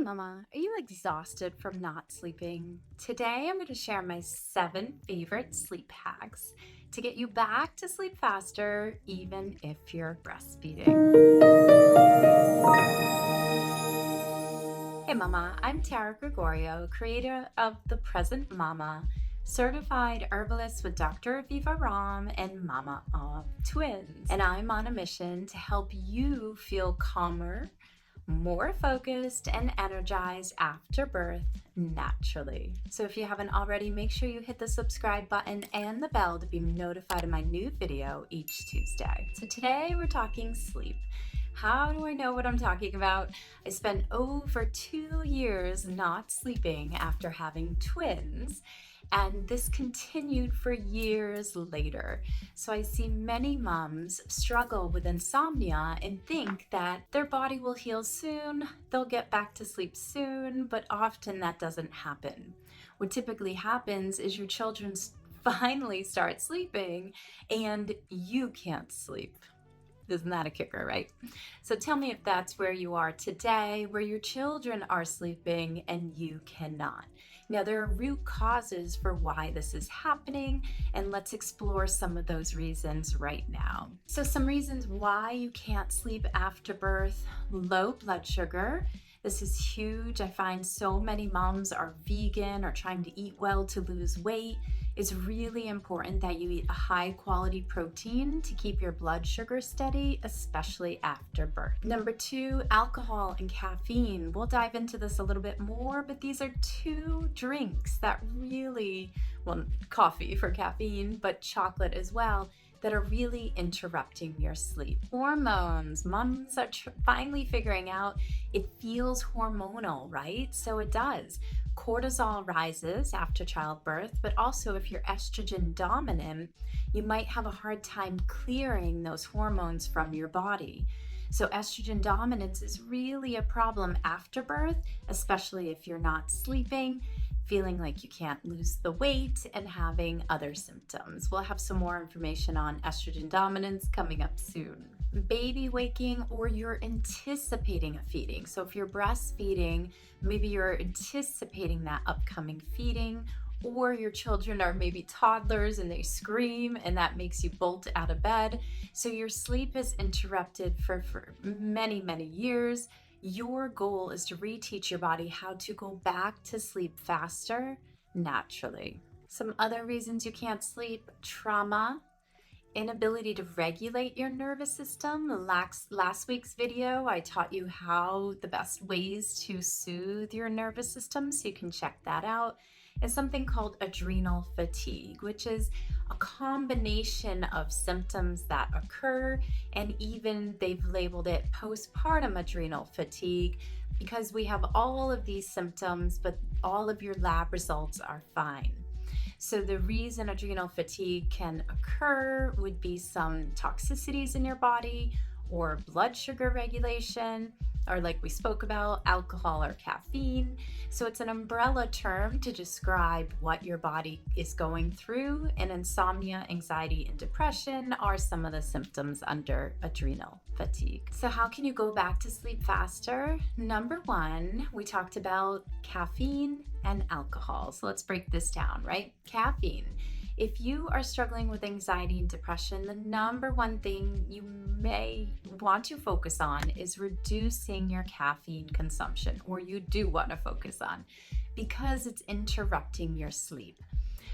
Mama, are you exhausted from not sleeping? Today I'm going to share my 7 favorite sleep hacks to get you back to sleep faster, even if you're breastfeeding. Hey Mama, I'm Gregorio, creator of The Present Mama, certified herbalist with Dr. Aviva Ram and mama of twins. And I'm on a mission to help you feel calmer, more focused and energized after birth naturally. So if you haven't already, make sure you hit the subscribe button and the bell to be notified of my new video each Tuesday. So today we're talking sleep. How do I know what I'm talking about? I spent over 2 years not sleeping after having twins, and this continued for years later. So I see many moms struggle with insomnia and think that their body will heal soon, they'll get back to sleep soon, but often that doesn't happen. What typically happens is your children finally start sleeping and you can't sleep. Isn't that a kicker, right? So tell me if that's where you are today, where your children are sleeping and you cannot. Now, there are root causes for why this is happening, and let's explore some of those reasons right now. So some reasons why you can't sleep after birth: low blood sugar. This is huge. I find so many moms are vegan or trying to eat well to lose weight. It's really important that you eat a high quality protein to keep your blood sugar steady, especially after birth. Number 2, alcohol and caffeine. We'll dive into this a little bit more, but these are 2 drinks that really, well, coffee for caffeine, but chocolate as well, that are really interrupting your sleep. Hormones. Moms are finally figuring out it feels hormonal, right? So it does. Cortisol rises after childbirth, but also if you're estrogen dominant, you might have a hard time clearing those hormones from your body. So estrogen dominance is really a problem after birth, especially if you're not sleeping, feeling like you can't lose the weight, and having other symptoms. We'll have some more information on estrogen dominance coming up soon. Baby waking, or you're anticipating a feeding. So if you're breastfeeding, maybe you're anticipating that upcoming feeding, or your children are maybe toddlers and they scream and that makes you bolt out of bed. So your sleep is interrupted for many, many years. Your goal is to reteach your body how to go back to sleep faster naturally. Some other reasons you can't sleep: trauma, inability to regulate your nervous system. Last week's video, I taught you how the best ways to soothe your nervous system, so you can check that out. And something called adrenal fatigue, which is a combination of symptoms that occur, and even they've labeled it postpartum adrenal fatigue, because we have all of these symptoms, but all of your lab results are fine. So the reason adrenal fatigue can occur would be some toxicities in your body, or blood sugar regulation, or like we spoke about, alcohol or caffeine. So it's an umbrella term to describe what your body is going through, and insomnia, anxiety, and depression are some of the symptoms under adrenal fatigue. So how can you go back to sleep faster? Number 1, we talked about caffeine and alcohol. So let's break this down, right? Caffeine. If you are struggling with anxiety and depression, the number 1 thing you may want to focus on is reducing your caffeine consumption, or you do want to focus on, because it's interrupting your sleep.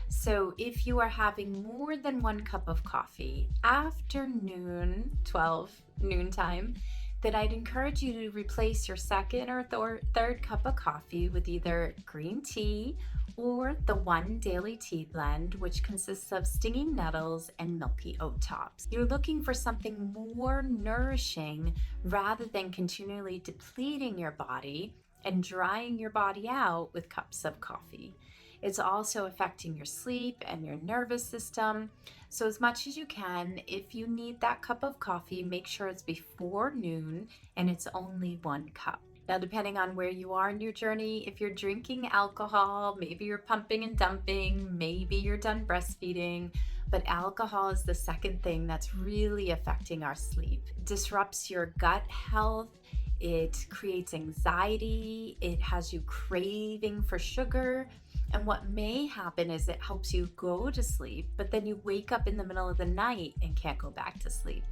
So if you are having more than 1 cup of coffee after noon, 12 noontime, then I'd encourage you to replace your second or third cup of coffee with either green tea or the One Daily Tea Blend, which consists of stinging nettles and milky oat tops. You're looking for something more nourishing rather than continually depleting your body and drying your body out with cups of coffee. It's also affecting your sleep and your nervous system. So as much as you can, if you need that cup of coffee, make sure it's before noon and it's only 1 cup. Now, depending on where you are in your journey, if you're drinking alcohol, maybe you're pumping and dumping, maybe you're done breastfeeding, but alcohol is the second thing that's really affecting our sleep. It disrupts your gut health. It creates anxiety. It has you craving for sugar. And what may happen is it helps you go to sleep, but then you wake up in the middle of the night and can't go back to sleep.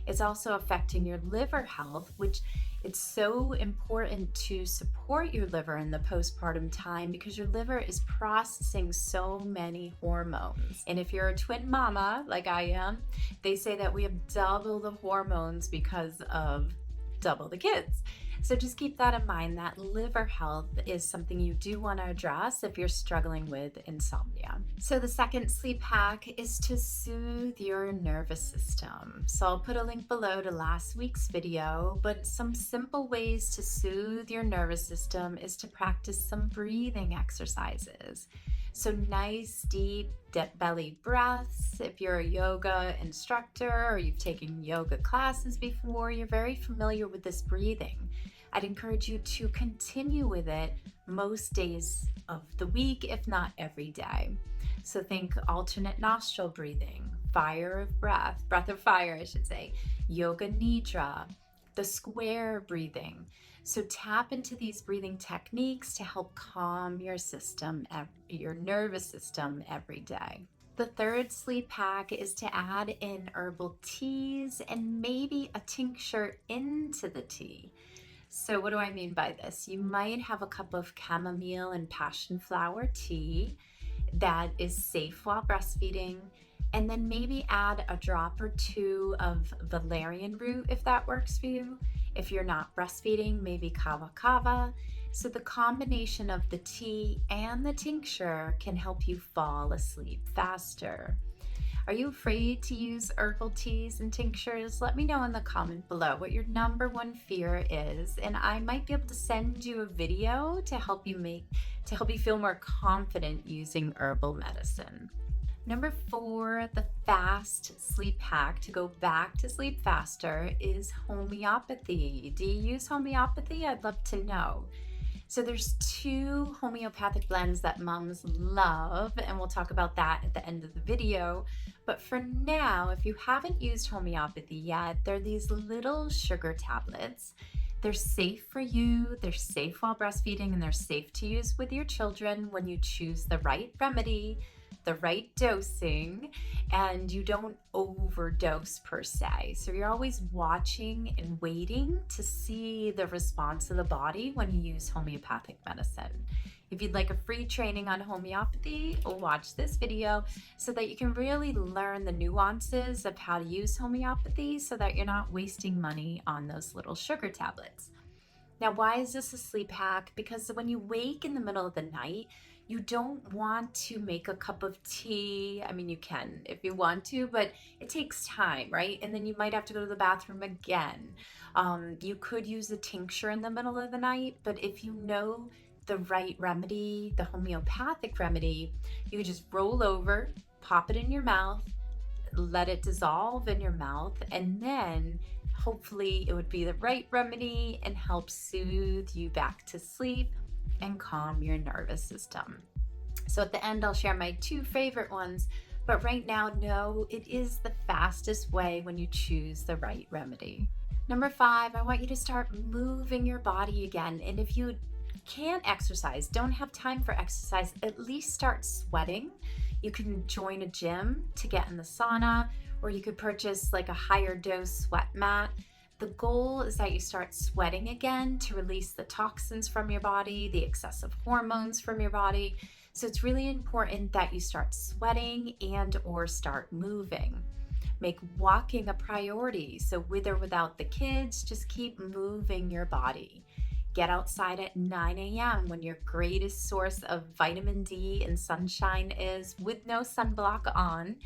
It's also affecting your liver health, which it's so important to support your liver in the postpartum time because your liver is processing so many hormones. And if you're a twin mama like I am, they say that we have double the hormones because of double the kids. So just keep that in mind, that liver health is something you do want to address if you're struggling with insomnia. So the second sleep hack is to soothe your nervous system. So I'll put a link below to last week's video, but some simple ways to soothe your nervous system is to practice some breathing exercises. So nice, deep belly breaths. If you're a yoga instructor or you've taken yoga classes before, you're very familiar with this breathing. I'd encourage you to continue with it most days of the week, if not every day. So think alternate nostril breathing, breath of fire, I should say, yoga nidra, the square breathing. So tap into these breathing techniques to help calm your system, your nervous system every day. The third sleep hack is to add in herbal teas and maybe a tincture into the tea. So what do I mean by this? You might have a cup of chamomile and passion flower tea that is safe while breastfeeding, and then maybe add a drop or two of valerian root if that works for you. If you're not breastfeeding, maybe kava kava. So the combination of the tea and the tincture can help you fall asleep faster. Are you afraid to use herbal teas and tinctures? Let me know in the comment below what your number one fear is, and I might be able to send you a video to help you feel more confident using herbal medicine. Number 4, the fast sleep hack to go back to sleep faster is homeopathy. Do you use homeopathy? I'd love to know. So there's 2 homeopathic blends that moms love, and we'll talk about that at the end of the video. But for now, if you haven't used homeopathy yet, they're these little sugar tablets. They're safe for you, they're safe while breastfeeding, and they're safe to use with your children when you choose the right remedy, the right dosing, and you don't overdose per se. So you're always watching and waiting to see the response of the body when you use homeopathic medicine. If you'd like a free training on homeopathy, watch this video so that you can really learn the nuances of how to use homeopathy so that you're not wasting money on those little sugar tablets. Now, why is this a sleep hack? Because when you wake in the middle of the night, you don't want to make a cup of tea. I mean, you can if you want to, but it takes time, right? And then you might have to go to the bathroom again. You could use a tincture in the middle of the night, but if you know the right remedy, the homeopathic remedy, you could just roll over, pop it in your mouth, let it dissolve in your mouth, and then hopefully it would be the right remedy and help soothe you back to sleep and calm your nervous system. So at the end, I'll share my 2 favorite ones, but right now, no, it is the fastest way when you choose the right remedy. Number 5, I want you to start moving your body again. And if you can't exercise, don't have time for exercise, at least start sweating. You can join a gym to get in the sauna, or you could purchase like a higher dose sweat mat. The goal is that you start sweating again to release the toxins from your body, the excessive hormones from your body. So it's really important that you start sweating and or start moving. Make walking a priority. So with or without the kids, just keep moving your body. Get outside at 9 a.m. when your greatest source of vitamin D and sunshine is, with no sunblock on,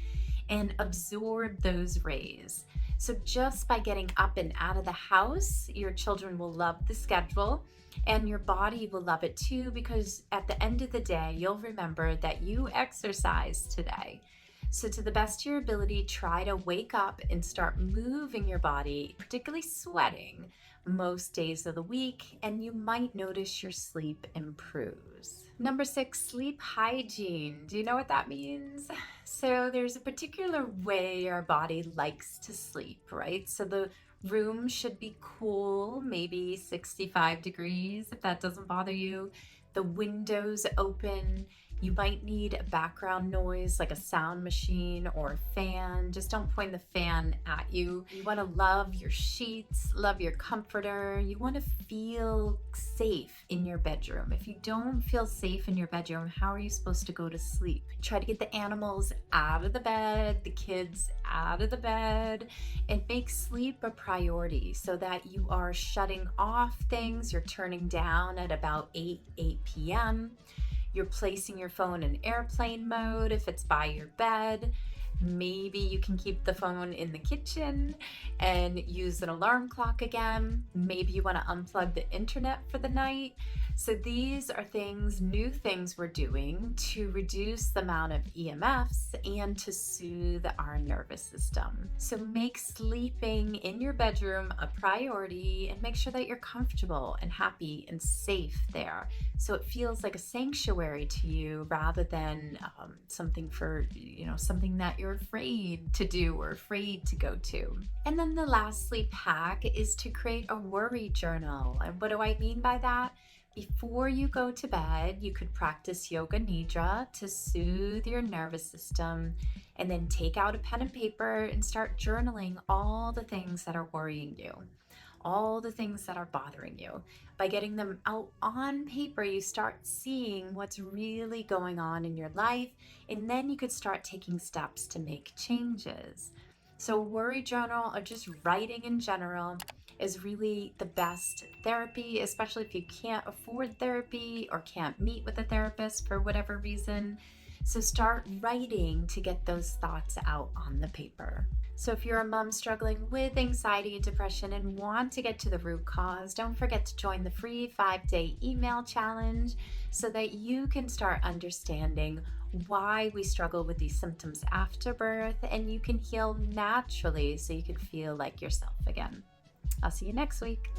and absorb those rays. So just by getting up and out of the house, your children will love the schedule and your body will love it too, because at the end of the day, you'll remember that you exercised today. So to the best of your ability, try to wake up and start moving your body, particularly sweating, most days of the week, and you might notice your sleep improves. Number 6, sleep hygiene. Do you know what that means? So there's a particular way our body likes to sleep, right? So the Room should be cool, maybe 65 degrees if that doesn't bother you. The windows open. You might need a background noise like a sound machine or a fan. Just don't point the fan at you. You want to love your sheets, love your comforter. You want to feel safe in your bedroom. If you don't feel safe in your bedroom, how are you supposed to go to sleep? Try to get the animals out of the bed, the kids out of the bed, and make sleep a priority so that you are shutting off things. You're turning down at about 8 p.m. You're placing your phone in airplane mode if it's by your bed. Maybe you can keep the phone in the kitchen and use an alarm clock again. Maybe you want to unplug the internet for the night. So these are things, new things we're doing to reduce the amount of EMFs and to soothe our nervous system. So make sleeping in your bedroom a priority and make sure that you're comfortable and happy and safe there. So it feels like a sanctuary to you rather than something that you're afraid to do or afraid to go to. And then the last sleep hack is to create a worry journal. And what do I mean by that? Before you go to bed, you could practice yoga nidra to soothe your nervous system, and then take out a pen and paper and start journaling all the things that are worrying you, all the things that are bothering you. By getting them out on paper, you start seeing what's really going on in your life, and then you could start taking steps to make changes. So worry journal, or just writing in general, is really the best therapy, especially if you can't afford therapy or can't meet with a therapist for whatever reason. So start writing to get those thoughts out on the paper. So if you're a mom struggling with anxiety and depression and want to get to the root cause, don't forget to join the free 5-day email challenge so that you can start understanding why we struggle with these symptoms after birth, and you can heal naturally so you can feel like yourself again. I'll see you next week.